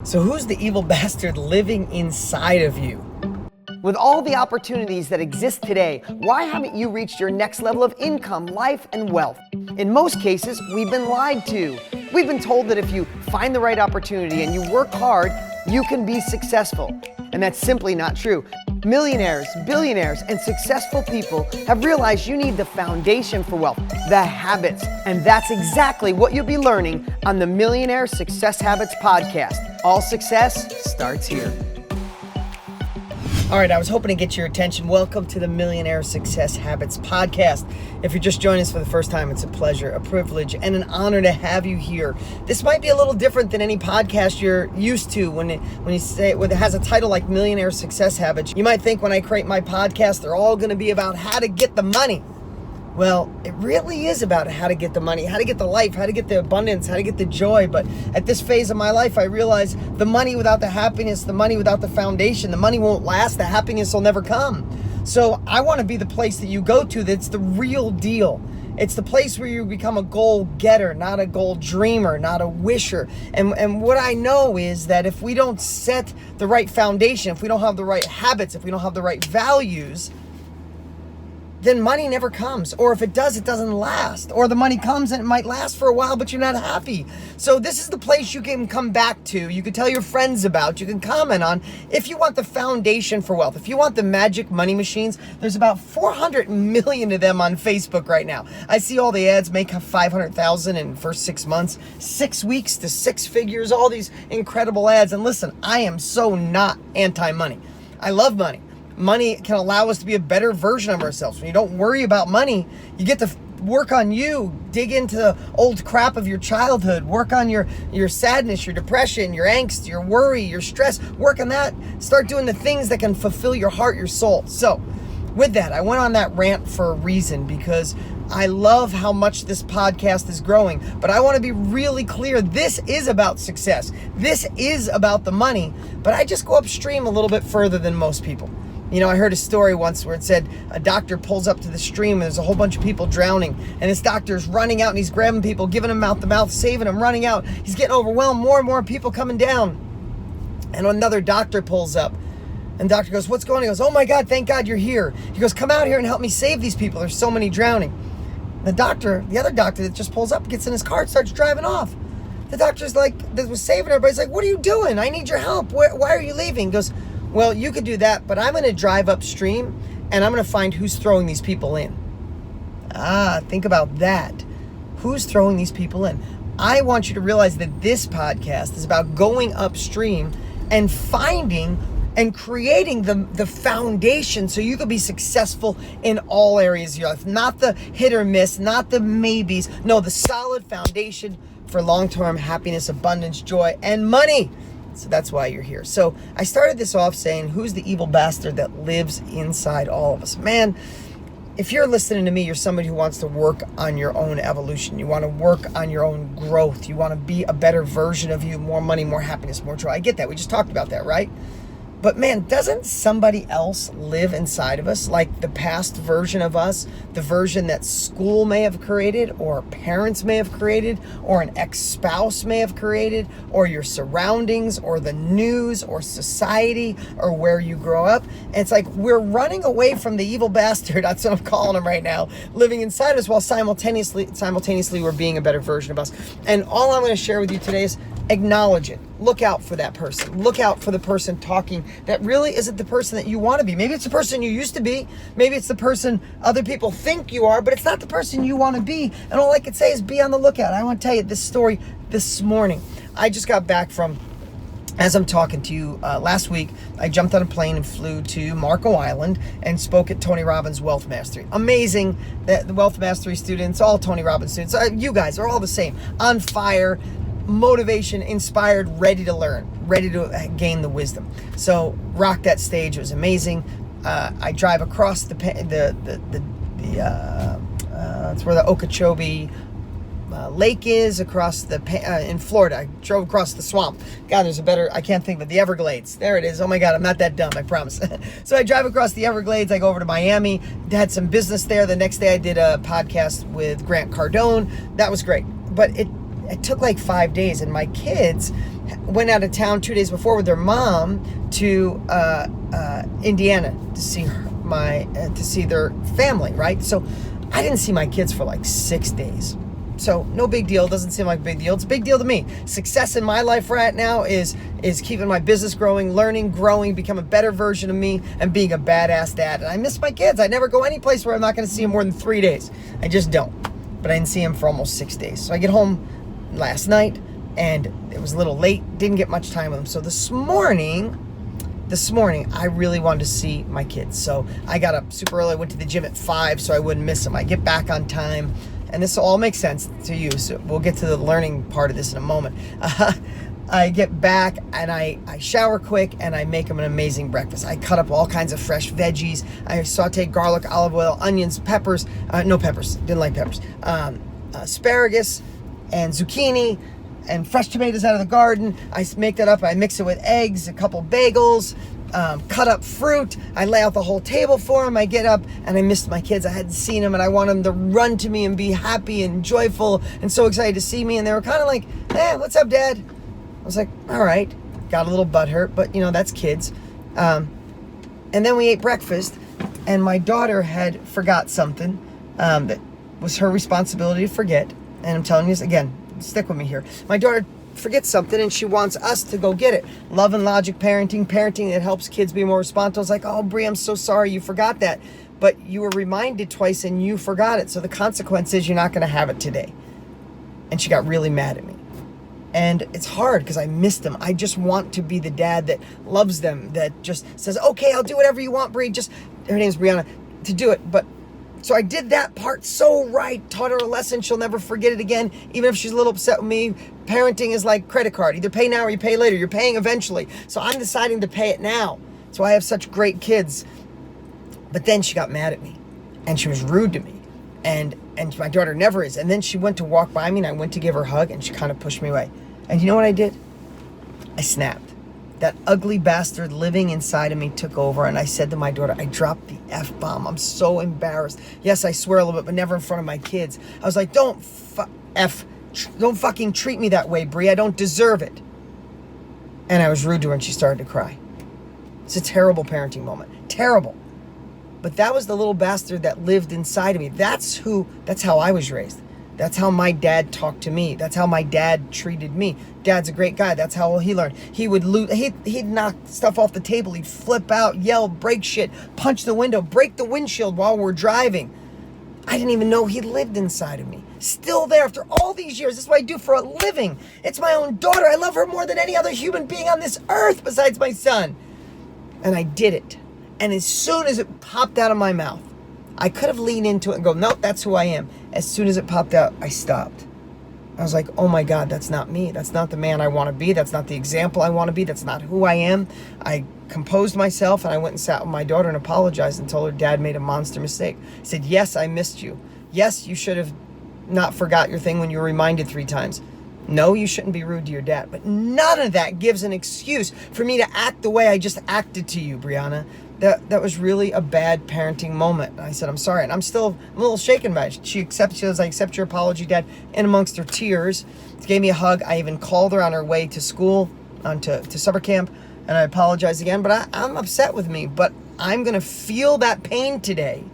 So who's the evil bastard living inside of you? With all the opportunities that exist today, why haven't you reached your next level of income, life, and wealth? In most cases, we've been lied to. We've been told that if you find the right opportunity and you work hard, you can be successful. And that's simply not true. Millionaires, billionaires, and successful people have realized you need the foundation for wealth, the habits. And that's exactly what you'll be learning on the Millionaire Success Habits podcast. All success starts here. All right, I was hoping to get your attention. Welcome to the Millionaire Success Habits podcast. If you're just joining us for the first time, it's a pleasure, a privilege, and an honor to have you here. This might be a little different than any podcast you're used to when it has a title like Millionaire Success Habits. You might think when I create my podcast, they're all going to be about how to get the money. Well, it really is about how to get the money, how to get the life, how to get the abundance, how to get the joy. But at this phase of my life, I realize the money without the happiness, the money without the foundation, the money won't last, the happiness will never come. So I want to be the place that you go to that's the real deal. It's the place where you become a goal getter, not a goal dreamer, not a wisher. And what I know is that if we don't set the right foundation, if we don't have the right habits, if we don't have the right values, then money never comes. Or if it does, it doesn't last. Or the money comes and it might last for a while, but you're not happy. So this is the place you can come back to. You can tell your friends about, you can comment on. If you want the foundation for wealth, if you want the magic money machines, there's about 400 million of them on Facebook right now. I see all the ads make 500,000 in the first 6 months, 6 weeks to 6 figures, all these incredible ads. And listen, I am so not anti-money. I love money. Money can allow us to be a better version of ourselves. When you don't worry about money, you get to work on you, dig into the old crap of your childhood, work on your sadness, your depression, your angst, your worry, your stress, work on that. Start doing the things that can fulfill your heart, your soul. So with that, I went on that rant for a reason because I love how much this podcast is growing, but I want to be really clear. This is about success. This is about the money, but I just go upstream a little bit further than most people. You know, I heard a story once where it said a doctor pulls up to the stream and there's a whole bunch of people drowning, and this doctor's running out and he's grabbing people, giving them mouth to mouth, saving them, running out. He's getting overwhelmed, more and more people coming down. And another doctor pulls up and the doctor goes, "What's going on?" He goes, "Oh my God, thank God you're here." He goes, "Come out here and help me save these people. There's so many drowning." The other doctor that just pulls up, gets in his car and starts driving off. The doctor's like, that was saving everybody. He's like, "What are you doing? I need your help. Why are you leaving?" He goes, "Well, you could do that, but I'm going to drive upstream and I'm going to find who's throwing these people in." Think about that. Who's throwing these people in? I want you to realize that this podcast is about going upstream and finding and creating the foundation so you can be successful in all areas of your life. Not the hit or miss, not the maybes. No, the solid foundation for long-term happiness, abundance, joy, and money. So that's why you're here. So I started this off saying, who's the evil bastard that lives inside all of us? Man, if you're listening to me, you're somebody who wants to work on your own evolution. You want to work on your own growth. You want to be a better version of you, more money, more happiness, more joy. I get that. We just talked about that, right? But man, doesn't somebody else live inside of us? Like the past version of us, the version that school may have created, or parents may have created, or an ex-spouse may have created, or your surroundings, or the news, or society, or where you grow up. And it's like we're running away from the evil bastard, that's what I'm calling him right now, living inside us while simultaneously we're being a better version of us. And all I'm going to share with you today is acknowledge it. Look out for that person. Look out for the person talking that really isn't the person that you want to be. Maybe it's the person you used to be. Maybe it's the person other people think you are, but it's not the person you want to be. And all I can say is be on the lookout. I want to tell you this story this morning. I just got back from, as I'm talking to you, last week, I jumped on a plane and flew to Marco Island and spoke at Tony Robbins' Wealth Mastery. Amazing. The Wealth Mastery students, all Tony Robbins students, you guys are all the same. On fire, motivation, inspired, ready to learn, ready to gain the wisdom. So rock that stage. It was amazing. I drive across it's where the Okeechobee lake is, across in Florida. I drove across the swamp. God, I can't think of it. The Everglades. There it is. Oh my God, I'm not that dumb, I promise. So I drive across the Everglades. I go over to Miami, had some business there. The next day I did a podcast with Grant Cardone. That was great. But it took like 5 days, and my kids went out of town 2 days before with their mom to Indiana to see to see their family, right? So I didn't see my kids for like 6 days. So no big deal. Doesn't seem like a big deal. It's a big deal to me. Success in my life right now is keeping my business growing, learning, growing, become a better version of me, and being a badass dad. And I miss my kids. I never go any place where I'm not going to see them more than 3 days. I just don't. But I didn't see them for almost 6 days. So I get home last night, and it was a little late. Didn't get much time with them. So this morning, I really wanted to see my kids. So I got up super early. I went to the gym at 5 so I wouldn't miss them. I get back on time. And this all makes sense to you, so we'll get to the learning part of this in a moment. I get back and I shower quick and I make them an amazing breakfast. I cut up all kinds of fresh veggies. I saute garlic, olive oil, onions, peppers. No peppers, didn't like peppers. Asparagus and zucchini and fresh tomatoes out of the garden. I make that up. I mix it with eggs, a couple bagels. Cut up fruit. I lay out the whole table for them. I get up and I missed my kids. I hadn't seen them and I want them to run to me and be happy and joyful and so excited to see me. And they were kind of like, "Hey, what's up, Dad?" I was like, "All right." Got a little butthurt, but that's kids. And then we ate breakfast and my daughter had forgot something that was her responsibility to forget. And I'm telling you this again, stick with me here. My daughter forgets something and she wants us to go get it. Love and logic parenting that helps kids be more responsible. It's like, "Oh, Brie, I'm so sorry you forgot that. But you were reminded twice and you forgot it. So the consequence is you're not going to have it today." And she got really mad at me. And it's hard because I missed them. I just want to be the dad that loves them, that just says, "Okay, I'll do whatever you want, Brie." Her name's Brianna, to do it. But so I did that part so right, taught her a lesson. She'll never forget it again, even if she's a little upset with me. Parenting is like credit card. Either pay now or you pay later. You're paying eventually. So I'm deciding to pay it now. So I have such great kids. But then she got mad at me and she was rude to me. And my daughter never is. And then she went to walk by me and I went to give her a hug and she kind of pushed me away. And you know what I did? I snapped. That ugly bastard living inside of me took over, and I said to my daughter, I dropped the F-bomb. I'm so embarrassed. Yes, I swear a little bit, but never in front of my kids. I was like, don't fucking treat me that way, Brie. I don't deserve it. And I was rude to her, and she started to cry. It's a terrible parenting moment. Terrible. But that was the little bastard that lived inside of me. That's how I was raised. That's how my dad talked to me. That's how my dad treated me. Dad's a great guy. That's how he learned. He'd knock stuff off the table. He'd flip out, yell, break shit, punch the window, break the windshield while we're driving. I didn't even know he lived inside of me. Still there after all these years. This is what I do for a living. It's my own daughter. I love her more than any other human being on this earth besides my son. And I did it. And as soon as it popped out of my mouth, I could have leaned into it and go, nope, that's who I am. As soon as it popped out, I stopped. I was like, oh my God, that's not me. That's not the man I want to be. That's not the example I want to be. That's not who I am. I composed myself and I went and sat with my daughter and apologized and told her dad made a monster mistake. I said, yes, I missed you. Yes, you should have not forgot your thing when you were reminded 3 times. No, you shouldn't be rude to your dad. But none of that gives an excuse for me to act the way I just acted to you, Brianna. That was really a bad parenting moment. And I said, I'm sorry. And I'm a little shaken by it. She says, I accept your apology, Dad. And amongst her tears, she gave me a hug. I even called her on her way to school, to summer camp. And I apologized again. But I'm upset with me. But I'm going to feel that pain today.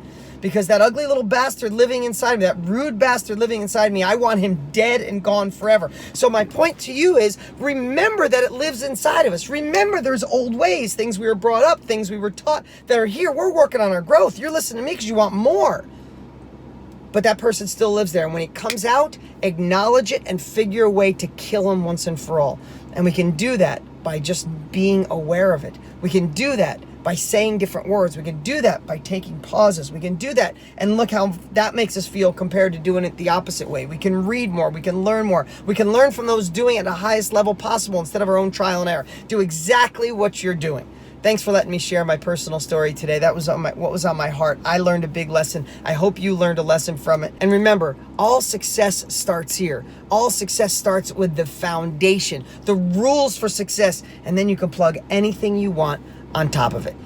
Because that ugly little bastard living inside me, that rude bastard living inside me, I want him dead and gone forever. So my point to you is, remember that it lives inside of us. Remember there's old ways, things we were brought up, things we were taught that are here. We're working on our growth. You're listening to me because you want more. But that person still lives there. And when it comes out, acknowledge it and figure a way to kill him once and for all. And we can do that by just being aware of it. We can do that by saying different words. We can do that by taking pauses. We can do that and look how that makes us feel compared to doing it the opposite way. We can read more. We can learn more. We can learn from those doing it at the highest level possible instead of our own trial and error. Do exactly what you're doing. Thanks for letting me share my personal story today. That was what was on my heart. I learned a big lesson. I hope you learned a lesson from it. And remember, all success starts here. All success starts with the foundation, the rules for success, and then you can plug anything you want on top of it.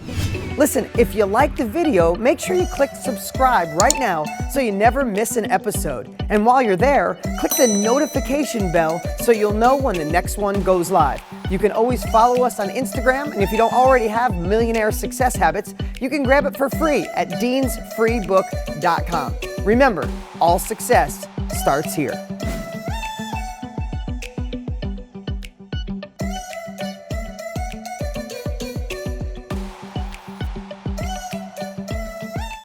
Listen, if you like the video, make sure you click subscribe right now so you never miss an episode. And while you're there, click the notification bell so you'll know when the next one goes live. You can always follow us on Instagram, and if you don't already have Millionaire Success Habits, you can grab it for free at deansfreebook.com. Remember, all success starts here.